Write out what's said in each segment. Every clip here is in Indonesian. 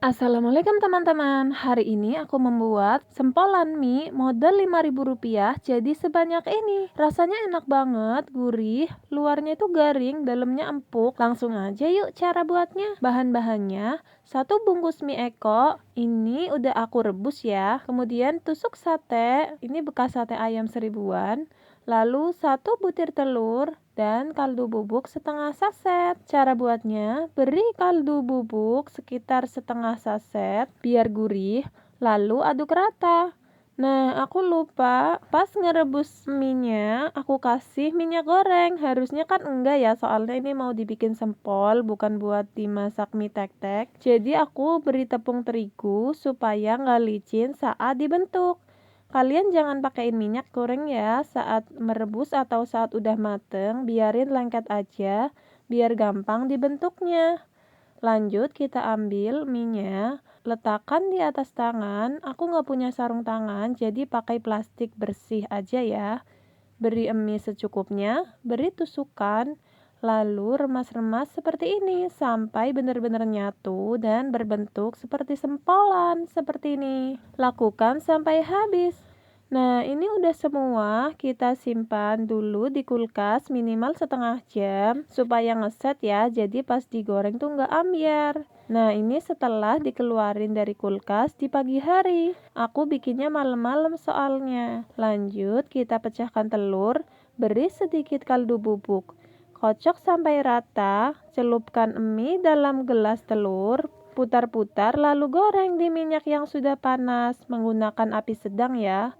Assalamualaikum teman-teman. Hari ini aku membuat sempolan mie modal Rp5.000 jadi sebanyak ini. Rasanya enak banget, gurih, luarnya itu garing, dalamnya empuk. Langsung aja yuk cara buatnya. Bahan-bahannya, 1 bungkus mie eko, ini udah aku rebus ya. Kemudian tusuk sate, ini bekas sate ayam 1000-an. Lalu 1 butir telur dan kaldu bubuk setengah saset. Cara buatnya, beri kaldu bubuk sekitar setengah saset biar gurih, lalu aduk rata. Nah, aku lupa pas ngerebus minyak, aku kasih minyak goreng. Harusnya kan enggak ya, soalnya ini mau dibikin sempol, bukan buat dimasak mie tek-tek. Jadi aku beri tepung terigu supaya nggak licin saat dibentuk. Kalian jangan pakein minyak goreng ya saat merebus atau saat udah mateng, biarin lengket aja, biar gampang dibentuknya. Lanjut kita ambil minyak, letakkan di atas tangan. Aku nggak punya sarung tangan, jadi pakai plastik bersih aja ya. Beri emi secukupnya, beri tusukan, lalu remas-remas seperti ini sampai benar-benar nyatu dan berbentuk seperti sempolan seperti ini. Lakukan sampai habis. Nah, ini udah semua, kita simpan dulu di kulkas minimal setengah jam supaya ngeset ya, jadi pas digoreng tuh nggak ambyar. Nah, ini setelah dikeluarin dari kulkas di pagi hari. Aku bikinnya malam-malam soalnya. Lanjut, kita pecahkan telur, beri sedikit kaldu bubuk. Kocok sampai rata, celupkan mie dalam gelas telur, putar-putar lalu goreng di minyak yang sudah panas menggunakan api sedang ya.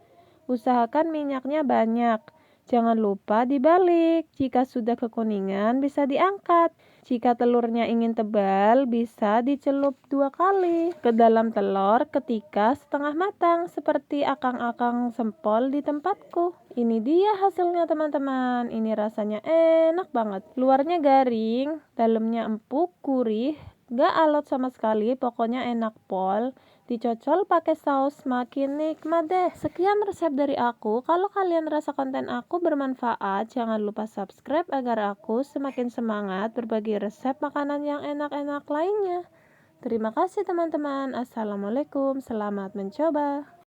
Usahakan minyaknya banyak. Jangan lupa dibalik. Jika sudah kekuningan, bisa diangkat. Jika telurnya ingin tebal, bisa dicelup 2 kali ke dalam telur ketika setengah matang, seperti akang-akang sempol di tempatku. Ini dia hasilnya teman-teman. Ini rasanya enak banget. Luarnya garing, dalamnya empuk, gurih, gak alot sama sekali, pokoknya enak pol. Dicocol pakai saus makin nikmat deh. Sekian resep dari aku. Kalau kalian rasa konten aku bermanfaat, jangan lupa subscribe agar aku semakin semangat berbagi resep makanan yang enak-enak lainnya. Terima kasih teman-teman. Assalamualaikum. Selamat mencoba.